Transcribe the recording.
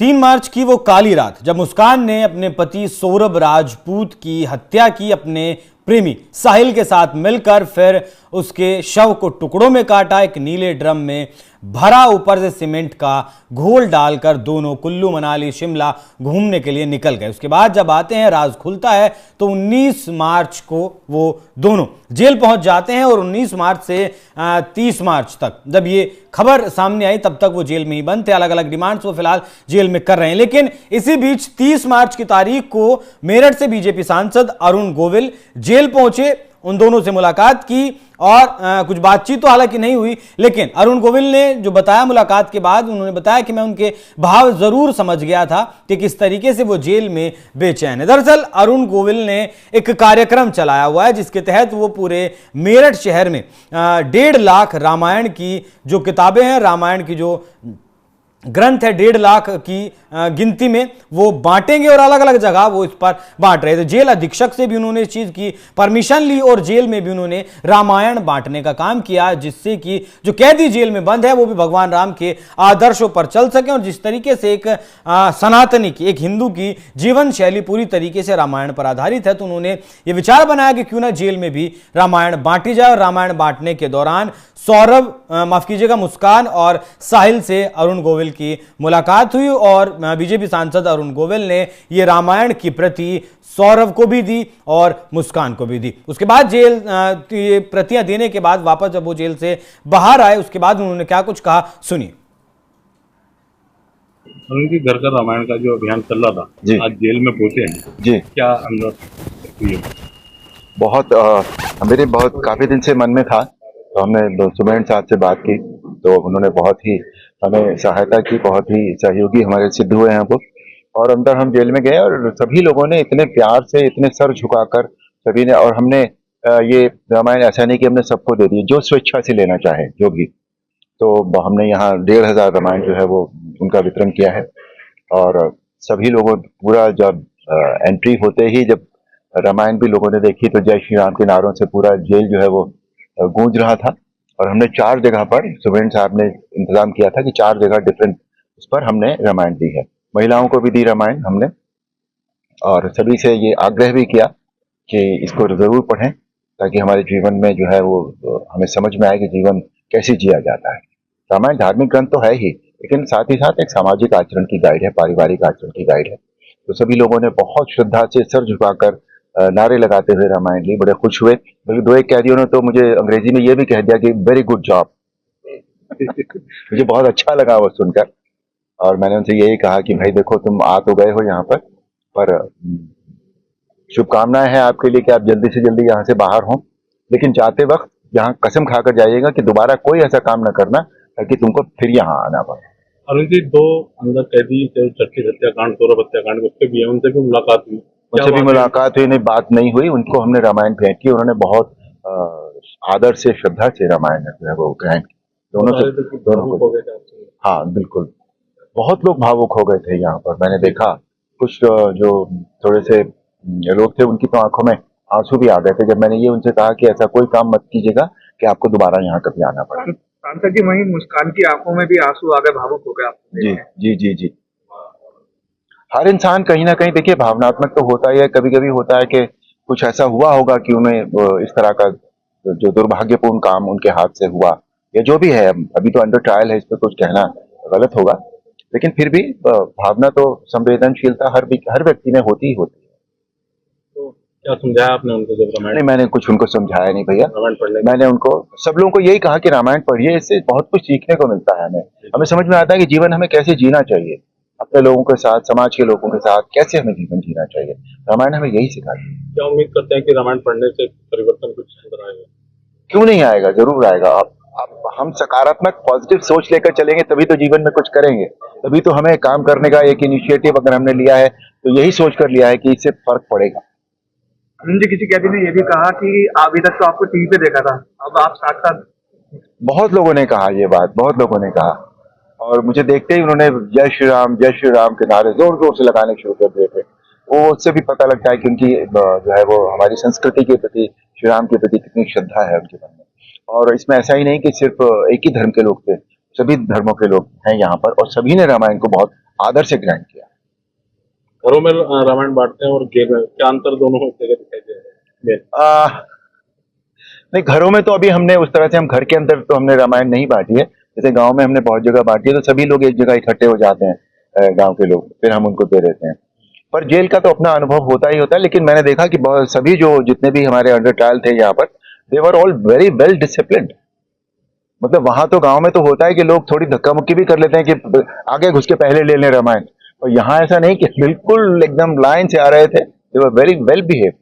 3 मार्च की वो काली रात जब मुस्कान ने अपने पति सौरभ राजपूत की हत्या की, अपने प्रेमी साहिल के साथ मिलकर फिर उसके शव को टुकड़ों में काटा, एक नीले ड्रम में भरा, ऊपर से सीमेंट का घोल डालकर दोनों कुल्लू मनाली शिमला घूमने के लिए निकल गए। उसके बाद जब आते हैं, राज खुलता है तो 19 मार्च को वो दोनों जेल पहुंच जाते हैं और 19 मार्च से 30 मार्च तक जब ये खबर सामने आई तब तक वो जेल में ही बंद थे। अलग अलग डिमांड्स वो फिलहाल जेल में कर रहे हैं। लेकिन इसी बीच 30 मार्च की तारीख को मेरठ से बीजेपी सांसद अरुण गोविल जेल पहुंचे, उन दोनों से मुलाकात की और कुछ बातचीत तो हालांकि नहीं हुई, लेकिन अरुण गोविल ने जो बताया मुलाकात के बाद, उन्होंने बताया कि मैं उनके भाव जरूर समझ गया था कि किस तरीके से वो जेल में बेचैन है। दरअसल अरुण गोविल ने एक कार्यक्रम चलाया हुआ है जिसके तहत वो पूरे मेरठ शहर में 1.5 लाख रामायण की जो किताबें हैं, रामायण की जो ग्रंथ है 1.5 लाख की गिनती में वो बांटेंगे और अलग अलग जगह वो इस पर बांट रहे थे। जेल अधीक्षक से भी उन्होंने इस चीज की परमिशन ली और जेल में भी उन्होंने रामायण बांटने का काम किया, जिससे कि जो कैदी जेल में बंद है वो भी भगवान राम के आदर्शों पर चल सके। और जिस तरीके से एक सनातनी की, एक हिंदू की जीवन शैली पूरी तरीके से रामायण पर आधारित है, तो उन्होंने ये विचार बनाया कि क्यों ना जेल में भी रामायण बांटी जाए। और रामायण बांटने के दौरान सौरभ, माफ कीजिएगा, मुस्कान और साहिल से अरुण गोविल की मुलाकात हुई और बीजेपी सांसद अरुण गोविल ने यह रामायण की प्रति सौरभ को भी दी और मुस्कान को भी दी। उसके बाद जेल ये प्रतियां देने के बाद वापस जब वो जेल से बाहर आए, उसके बाद उन्होंने क्या कुछ कहा, सुनिए। उनके घर का रामायण का जो अभियान चल रहा था, आज जेल में पहुंचे हैं जी, क्या अंदर बहुत मेरे बहुत काफी दिन से मन में था, तो हमने सुमेन साहब से बात की तो उन्होंने बहुत ही हमें सहायता की, बहुत ही सहयोगी हमारे सिद्ध हुए हैं वो। और अंदर हम जेल में गए और सभी लोगों ने इतने प्यार से, इतने सर झुकाकर सभी ने, और हमने ये रामायण ऐसा नहीं कि हमने सबको दे दी, जो स्वेच्छा से लेना चाहे जो भी, तो हमने यहाँ 1500 रामायण जो है वो उनका वितरण किया है। और सभी लोगों पूरा जब एंट्री होते ही जब रामायण भी लोगों ने देखी तो जय श्री राम के नारों से पूरा जेल जो है वो गूंज रहा था। और हमने 4 जगह पर, सुमेन साहब ने इंतजाम किया था कि 4 जगह डिफरेंट उस पर हमने रामायण दी है। महिलाओं को भी दी रामायण हमने, और सभी से ये आग्रह भी किया कि इसको जरूर पढ़ें ताकि हमारे जीवन में जो है वो हमें समझ में आए कि जीवन कैसे जिया जाता है। रामायण धार्मिक ग्रंथ तो है ही, लेकिन साथ ही साथ एक सामाजिक आचरण की गाइड है, पारिवारिक आचरण की गाइड है। तो सभी लोगों ने बहुत श्रद्धा से सर झुकाकर नारे लगाते हुए रामायण ली, बड़े खुश हुए। बल्कि 2 एक कैदियों ने तो मुझे अंग्रेजी में ये भी कह दिया कि वेरी गुड जॉब। मुझे बहुत अच्छा लगा वो सुनकर, और मैंने उनसे यही कहा कि भाई देखो, तुम आ तो गए हो यहाँ पर शुभकामनाएं हैं आपके लिए कि आप जल्दी से जल्दी यहाँ से बाहर हो, लेकिन जाते वक्त यहाँ कसम खाकर जाइएगा कि दोबारा कोई ऐसा काम न करना ताकि तुमको फिर यहाँ आना पड़े। अरुण जी, 2 अंदर कैदी जो चर्चित हत्याकांड, सौरभ हत्याकांड, उसके भी उनसे भी मुलाकात हुई? उनसे भी मुलाकात हुई, नहीं बात नहीं हुई, उनको हमने रामायण भेंट की, उन्होंने बहुत आदर से, श्रद्धा से रामायण जो है वो ग्रहण की। दोनों को, हाँ बिल्कुल, बहुत लोग भावुक हो गए थे यहाँ पर। मैंने देखा कुछ जो थोड़े से लोग थे उनकी तो आंखों में आंसू भी आ गए थे जब मैंने ये उनसे कहा कि ऐसा कोई काम मत कीजिएगा कि आपको दोबारा यहाँ कभी आना पड़े। सांसद जी, वहीं मुस्कान की आंखों में भी आंसू आ गए, भावुक हो गए आप? जी जी जी जी। हर इंसान कहीं ना कहीं, देखिए, भावनात्मक तो होता ही है। कभी कभी होता है कि कुछ ऐसा हुआ होगा कि उन्हें इस तरह का जो दुर्भाग्यपूर्ण काम उनके हाथ से हुआ, या जो भी है, अभी तो अंडर ट्रायल है, इस पर कुछ कहना गलत होगा, लेकिन फिर भी भावना तो, संवेदनशीलता हर व्यक्ति में होती ही होती है। तो क्या समझाया आपने उनको जब रामायण? नहीं, मैंने कुछ उनको समझाया नहीं भैया। मैंने उनको, सब लोगों को यही कहा कि रामायण पढ़िए, इससे बहुत कुछ सीखने को मिलता है। हमें समझ में आता है कि जीवन हमें कैसे जीना चाहिए, अपने लोगों के साथ, समाज के लोगों के साथ कैसे हमें जीवन जीना चाहिए। रामायण हमें यही सिखाती है। क्या उम्मीद करते हैं कि रामायण पढ़ने से परिवर्तन कुछ अंदर आएगा? क्यों नहीं आएगा, जरूर आएगा। अब हम सकारात्मक, पॉजिटिव सोच लेकर चलेंगे तभी तो जीवन में कुछ करेंगे, तभी तो हमें काम करने का एक इनिशिएटिव अगर हमने लिया है तो यही सोच कर लिया है कि इससे फर्क पड़ेगा। अरुण जी, किसी कैदी ने यह भी कहा कि अभी तक तो आपको टीवी पे देखा था, अब आप साथ-साथ। बहुत लोगों ने कहा ये बात, बहुत लोगों ने कहा, और मुझे देखते ही उन्होंने जय श्री राम के नारे जोर जोर से लगाने शुरू कर दिए थे। वो उससे भी पता लगता है कि उनकी जो है वो हमारी संस्कृति के प्रति, श्री राम के प्रति कितनी श्रद्धा है उनके मन में। और इसमें ऐसा ही नहीं कि सिर्फ एक ही धर्म के लोग थे, सभी धर्मों के लोग हैं यहाँ पर, और सभी ने रामायण को बहुत आदर से ग्रहण किया। घरों में रामायण बांटते हैं और जेल में क्या अंतर दोनों में जगह दिखाई दे रहे हैं? नहीं, घरों में तो अभी हमने उस तरह से हम घर के अंदर तो हमने रामायण नहीं बांटी है। जैसे गांव में हमने बहुत जगह बांटी है, तो सभी लोग एक जगह इकट्ठे हो जाते हैं, गांव के लोग, फिर हम उनको दे देते हैं। पर जेल का तो अपना अनुभव होता ही होता है, लेकिन मैंने देखा कि बहुत सभी जो जितने भी हमारे अंडर ट्रायल थे यहाँ पर, they were all very well disciplined. मतलब वहां तो गांव में तो होता है कि लोग थोड़ी धक्का मुक्की भी कर लेते हैं कि आगे घुस के पहले ले लें रामायण, और यहाँ ऐसा नहीं कि बिल्कुल एकदम लाइन से आ रहे थे, दे वर वेरी वेल बिहेव।